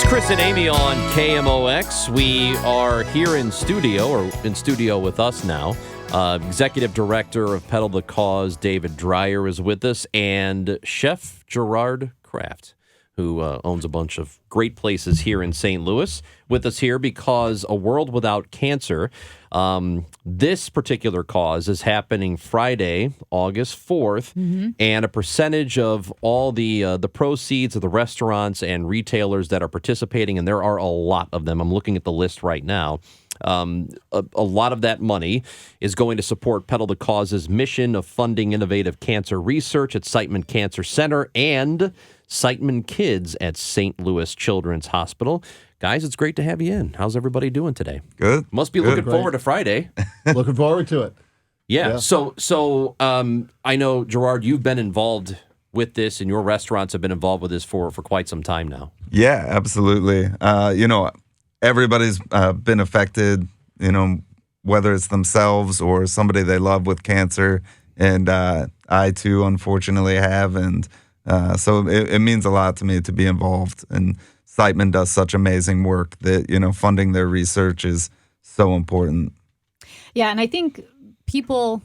Chris and Amy on KMOX. We are here in studio, or in studio with us now. Executive Director of Pedal the Cause, David Drier, is with us, and Chef Gerard Kraft, who owns a bunch of great places here in St. Louis, with us here because A World Without Cancer, this particular cause is happening Friday, August 4th, and a percentage of all the proceeds of the restaurants and retailers that are participating, and there are a lot of them. I'm looking at the list right now. A lot of that money is going to support Pedal the Cause's mission of funding innovative cancer research at Siteman Cancer Center and Siteman Kids at St. Louis Children's Hospital. Guys, it's great to have you in. How's everybody doing today? Good. Must be looking forward to Friday. Looking forward to it. Yeah. So I know, Gerard, you've been involved with this, and your restaurants have been involved with this for quite some time now. Yeah, absolutely. Everybody's been affected, whether it's themselves or somebody they love with cancer. And I, too, unfortunately have. And so it means a lot to me to be involved. And Siteman does such amazing work that, funding their research is so important. Yeah, and I think people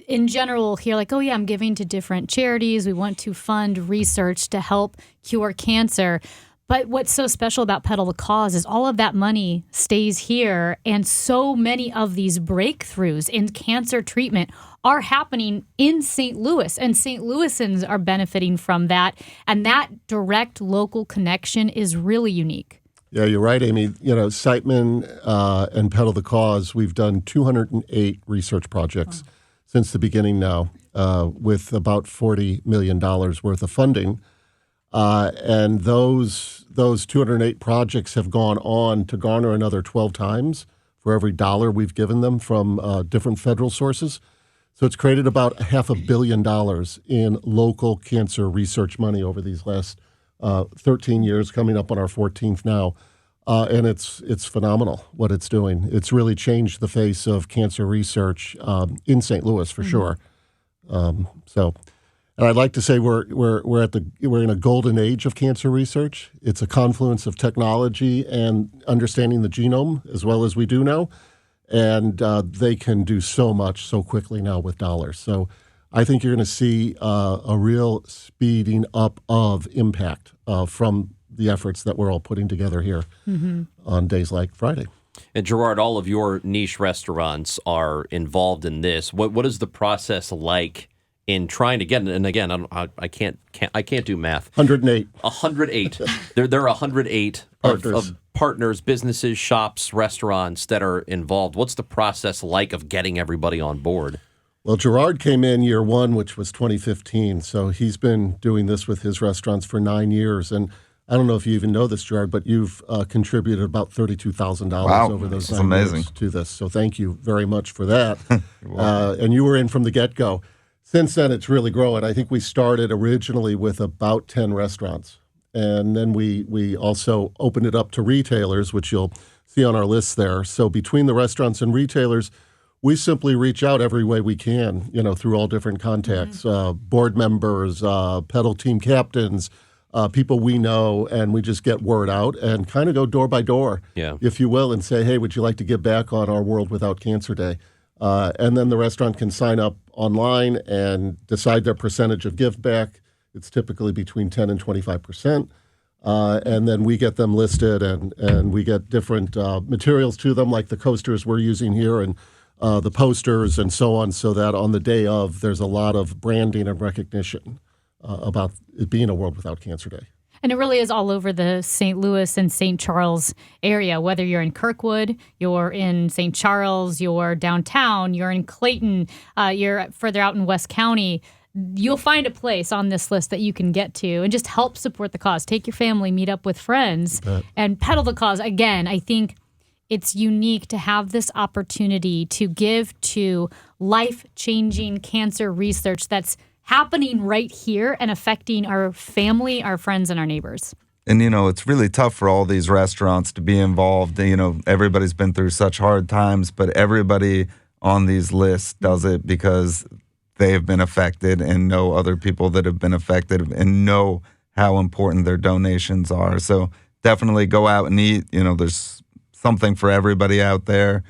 in general hear like, oh, yeah, I'm giving to different charities. We want to fund research to help cure cancer. But what's so special about Pedal the Cause is all of that money stays here, and so many of these breakthroughs in cancer treatment are happening in St. Louis, and St. Louisans are benefiting from that, and that direct local connection is really unique. Yeah, you're right, Amy. Siteman and Pedal the Cause, we've done 208 research projects since the beginning now, with about $40 million worth of funding. And those 208 projects have gone on to garner another 12 times for every dollar we've given them from different federal sources. So it's created about $500 million in local cancer research money over these last 13 years, coming up on our 14th now. And it's phenomenal what it's doing. It's really changed the face of cancer research in St. Louis for sure. And I'd like to say we're in a golden age of cancer research. It's a confluence of technology and understanding the genome as well as we do now, and they can do so much so quickly now with dollars. So I think you're going to see a real speeding up of impact from the efforts that we're all putting together here on days like Friday. And Gerard, all of your niche restaurants are involved in this. What is the process like in trying to get, and again, I can't do math. 108. 108. There are 108 of partners, businesses, shops, restaurants that are involved. What's the process like of getting everybody on board? Well, Gerard came in year one, which was 2015. So he's been doing this with his restaurants for 9 years. And I don't know if you even know this, Gerard, but you've contributed about $32,000 over those 9 years to this. So thank you very much for that. And you were in from the get-go. Since then, it's really growing. I think we started originally with about 10 restaurants. And then we also opened it up to retailers, which you'll see on our list there. So between the restaurants and retailers, we simply reach out every way we can, through all different contacts, board members, pedal team captains, people we know, and we just get word out and kind of go door by door, if you will, and say, hey, would you like to give back on our World Without Cancer Day? And then the restaurant can sign up online and decide their percentage of give back. It's typically between 10 and 25%. And then we get them listed and we get different materials to them, like the coasters we're using here and the posters and so on, so that on the day of, there's a lot of branding and recognition about it being a World Without Cancer Day. And it really is all over the St. Louis and St. Charles area, whether you're in Kirkwood, you're in St. Charles, you're downtown, you're in Clayton, you're further out in West County. You'll find a place on this list that you can get to and just help support the cause. Take your family, meet up with friends, and pedal the cause. Again, I think it's unique to have this opportunity to give to life-changing cancer research that's happening right here and affecting our family, our friends, and our neighbors. And, it's really tough for all these restaurants to be involved. Everybody's been through such hard times, but everybody on these lists does it because they have been affected and know other people that have been affected and know how important their donations are. So definitely go out and eat. There's something for everybody out there.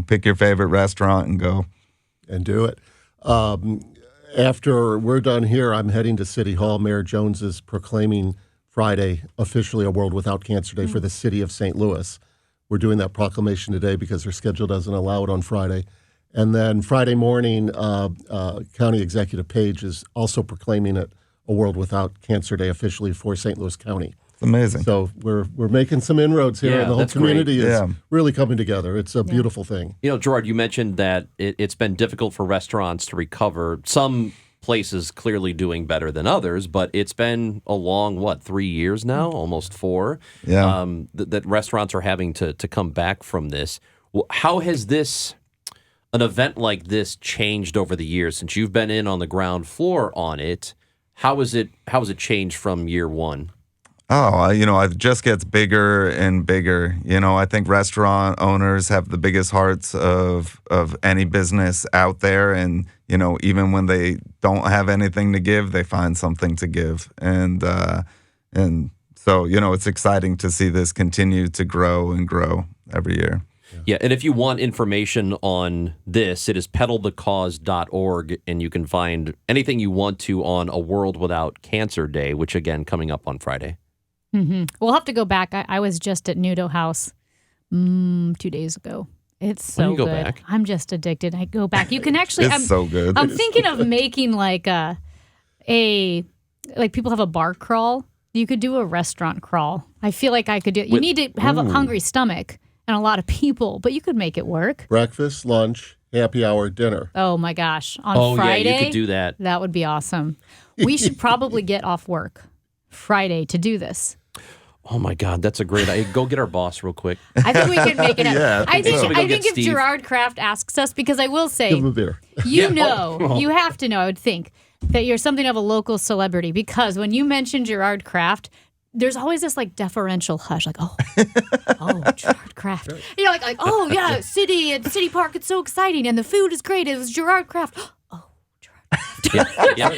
Pick your favorite restaurant and go. And do it. After we're done here, I'm heading to City Hall. Mayor Jones is proclaiming Friday officially a World Without Cancer Day for the city of St. Louis. We're doing that proclamation today because their schedule doesn't allow it on Friday. And then Friday morning, County Executive Page is also proclaiming it a World Without Cancer Day officially for St. Louis County. It's amazing. So we're making some inroads here, and the whole community is really coming together. It's a beautiful thing. Gerard, you mentioned that it's been difficult for restaurants to recover. Some places clearly doing better than others, but it's been a long, 3 years now, almost 4, that restaurants are having to come back from this. How has an event like this changed over the years since you've been in on the ground floor on it? How has it changed from year one? Oh, it just gets bigger and bigger. I think restaurant owners have the biggest hearts of any business out there. And, even when they don't have anything to give, they find something to give. And so, it's exciting to see this continue to grow and grow every year. Yeah, and if you want information on this, it is peddlethecause.org, and you can find anything you want to on a World Without Cancer Day, which, again, coming up on Friday. Mm-hmm. We'll have to go back. I was just at Nudo House 2 days ago. It's so you go good. Back? I'm just addicted. I go back. You can actually. It's so good. I'm thinking of making like people have a bar crawl. You could do a restaurant crawl. I feel like I could do it. You need to have a hungry stomach and a lot of people, but you could make it work. Breakfast, lunch, happy hour, dinner. Oh my gosh. On Friday. Yeah, you could do that. That would be awesome. We should probably get off work Friday to do this. Oh my God, that's a great idea. Go get our boss real quick. I think we can make it happen. Yeah, I think if Steve. Gerard Kraft asks us, because I will say, Give him a beer. you have to know, I would think, that you're something of a local celebrity, because when you mention Gerard Kraft, there's always this like deferential hush, like, oh, Gerard Kraft. Like, oh yeah, City Park, it's so exciting, and the food is great. It was Gerard Kraft. Yeah,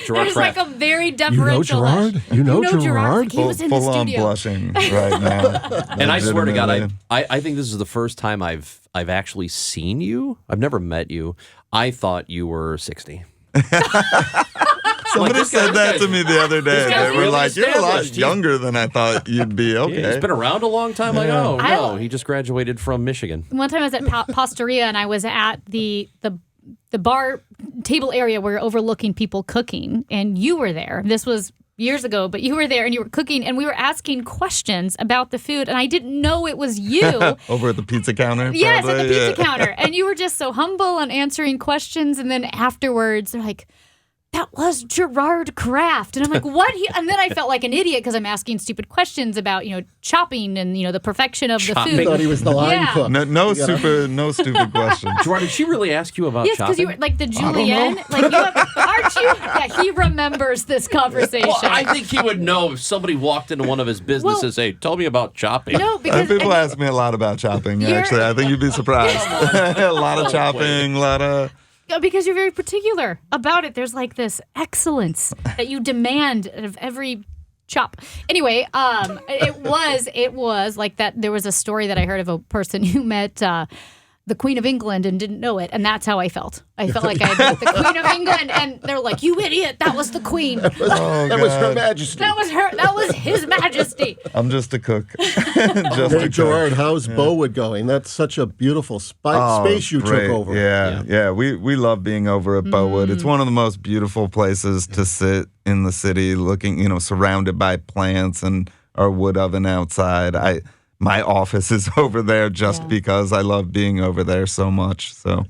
Gerard There's Kraft. like a very deferential hush. You know Gerard? Like he was in the Full on studio. blushing right now. And I swear to God, Legitimately. I think this is the first time I've actually seen you. I've never met you. I thought you were 60. Somebody said that to me the other day. guy's They were really like, "You're a lot established. younger than I thought you'd be." Okay. Yeah, he's been around a long time. Like, oh I- no, he just graduated from Michigan. One time I was at Posteria, and I was at the bar table area where you're overlooking people cooking, and you were there. This was years ago, but you were there and you were cooking, and we were asking questions about the food, and I didn't know it was you. Over at the pizza counter? Yes, at probably? the pizza counter. And you were just so humble and answering questions, and then afterwards, they're like, that was Gerard Kraft. And I'm like, what? And then I felt like an idiot because I'm asking stupid questions about, chopping and, the perfection of the I food. thought he was the line Yeah. cook. No stupid question. Gerard, did she really ask you about Yes, because chopping? you were like the julienne. Like aren't you? Yeah, he remembers this conversation. Well, I think he would know if somebody walked into one of his businesses. Hey, tell me about chopping. No, because People ask me a lot about chopping, actually. I think you'd be surprised. A lot of chopping, a lot of... because you're very particular about it. There's like this excellence that you demand of every chop. Anyway, it was like that. There was a story that I heard of a person who met the Queen of England and didn't know it, and that's how I felt. I felt like I had met the Queen of England, and they're like, "You idiot! That was the Queen. That was Her Majesty. That was her. That was His Majesty." I'm just a cook. Just Hey, Gerard, how's Bowood going? That's such a beautiful space you great. took over. Yeah. We love being over at Bowood. It's one of the most beautiful places to sit in the city, looking, surrounded by plants and our wood oven outside. My office is over there just because I love being over there so much. So,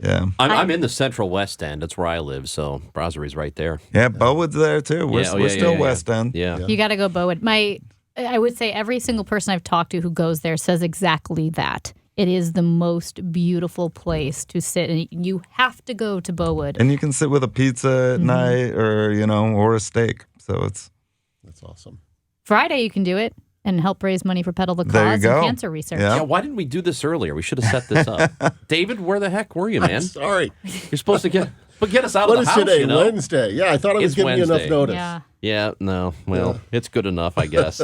yeah. I'm in the Central West End. That's where I live. So Brasserie's right there. Yeah, Bowood's there too. We're still West End. Yeah. You got to go Bowood. I would say every single person I've talked to who goes there says exactly that. It is the most beautiful place to sit, and you have to go to Bowood. And you can sit with a pizza at night or a steak. So That's awesome. Friday you can do it and help raise money for Peddle the There you Cause go. and cancer research. Yeah. Yeah, why didn't we do this earlier? We should have set this up. David, where the heck were you, man? Sorry. You're supposed to get us out What of is the house, today? Wednesday. Yeah, I thought I was It's giving you Wednesday. enough notice. Yeah. Yeah, no. Well, it's good enough, I guess.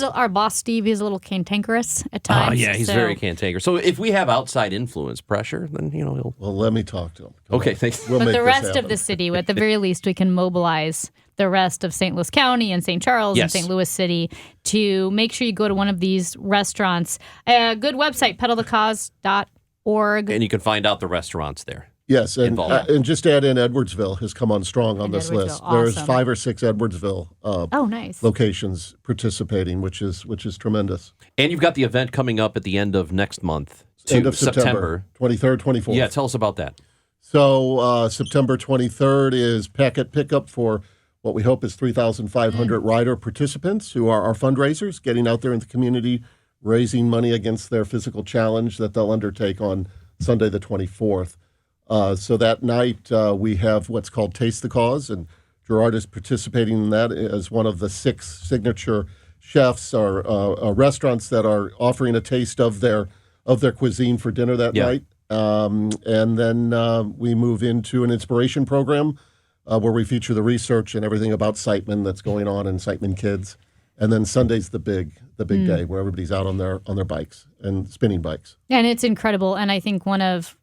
Our boss, Steve, is a little cantankerous at times. Oh, yeah, he's very cantankerous. So if we have outside influence pressure, then, he'll... Well, let me talk to him. Okay, thanks. We'll But make the this rest happen. of the city, at the very least, we can mobilize the rest of St. Louis County and St. Charles and St. Louis City to make sure you go to one of these restaurants. A good website, pedalthecause.org. And you can find out the restaurants there. Yes, and involved. and just add in Edwardsville has come on strong on this Edwardsville, list. There's awesome. 5 or 6 Edwardsville Nice. locations participating, which is tremendous. And you've got the event coming up at the end of next month. End of September 23rd, 24th. Yeah, tell us about that. So September 23rd is packet pickup for what we hope is 3,500 rider participants who are our fundraisers, getting out there in the community, raising money against their physical challenge that they'll undertake on Sunday the 24th. So that night we have what's called Taste the Cause, and Gerard is participating in that as one of the 6 signature chefs or restaurants that are offering a taste of their cuisine for dinner that night. And then we move into an inspiration program where we feature the research and everything about Siteman that's going on in Siteman Kids. And then Sunday's the big day where everybody's out on their bikes and spinning bikes. And it's incredible. And I think one of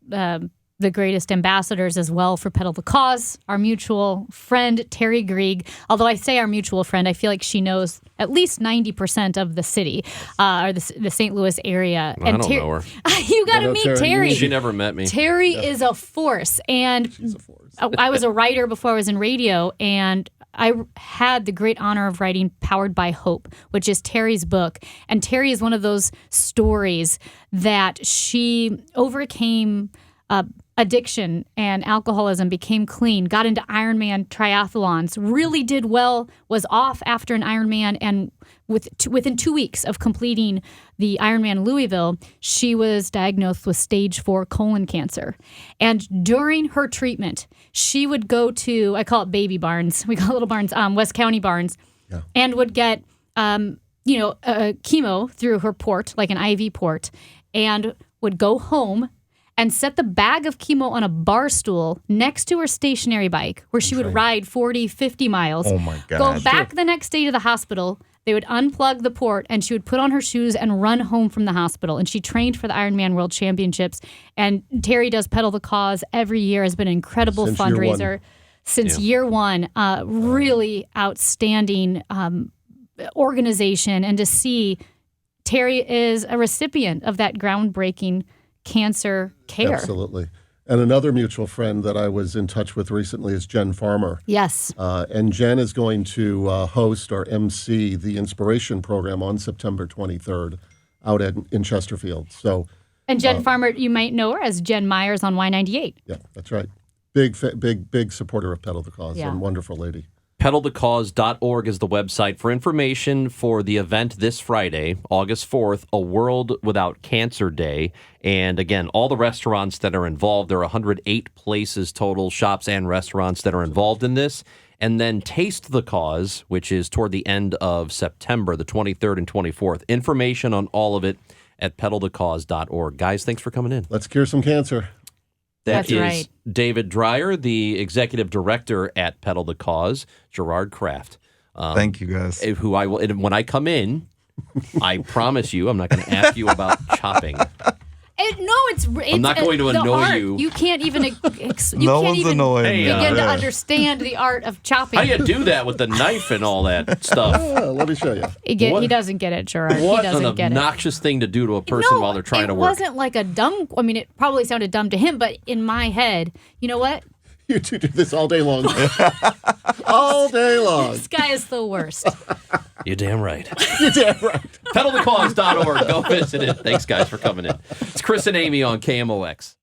the greatest ambassadors as well for Pedal the Cause, our mutual friend, Terry Grieg. Although I say our mutual friend, I feel like she knows at least 90% of the city or the St. Louis area. I don't know her. You got to meet Terry. She never met me. Terry is a force. And She's a force. I was a writer before I was in radio, and I had the great honor of writing Powered by Hope, which is Terry's book. And Terry is one of those stories that she overcame addiction and alcoholism, became clean, got into Ironman triathlons, really did well, was off after an Ironman, and within 2 weeks of completing the Ironman Louisville, she was diagnosed with stage 4 colon cancer. And during her treatment, she would go to, I call it baby barns, we call it little barns, West County barns, and would get, chemo through her port, like an IV port, and would go home and set the bag of chemo on a bar stool next to her stationary bike where she would ride 40, 50 miles. Oh, my God. Go back the next day to the hospital. They would unplug the port, and she would put on her shoes and run home from the hospital. And she trained for the Ironman World Championships. And Terry does Pedal the Cause every year, has been an incredible fundraiser since year one. Really outstanding organization. And to see Terry is a recipient of that groundbreaking cancer care. Absolutely. And another mutual friend that I was in touch with recently is Jen Farmer. Yes. And Jen is going to host or MC the Inspiration Program on September 23rd out in Chesterfield. So, and Jen Farmer, you might know her as Jen Myers on Y98. Yeah, that's right. Big supporter of Pedal the Cause and wonderful lady. Pedalthecause.org is the website for information for the event this Friday, August 4th, A World Without Cancer Day. And again, all the restaurants that are involved, there are 108 places total, shops and restaurants that are involved in this. And then Taste the Cause, which is toward the end of September, the 23rd and 24th. Information on all of it at pedalthecause.org. Guys, thanks for coming in. Let's cure some cancer. That That's is right. David Drier, the executive director at Pedal the Cause, Gerard Kraft. Thank you, guys. Who I will, when I come I promise you, I'm not going to ask you about chopping. It's I'm not going to the annoy art. you. You can't even No can't one's even annoying me. begin to Yeah. understand the art of chopping. How do you do that with the knife and all that stuff? Let me show you. He doesn't get it, Gerard. What he an doesn't get it. obnoxious thing to do to a person while they're trying to work. It wasn't like a dumb. I mean, it probably sounded dumb to him, but in my head, you know what? You two do this all day long. All day long. This guy is the worst. You're damn right. You're damn right. Pedalthecause.org. Go visit it. Thanks, guys, for coming in. It's Chris and Amy on KMOX.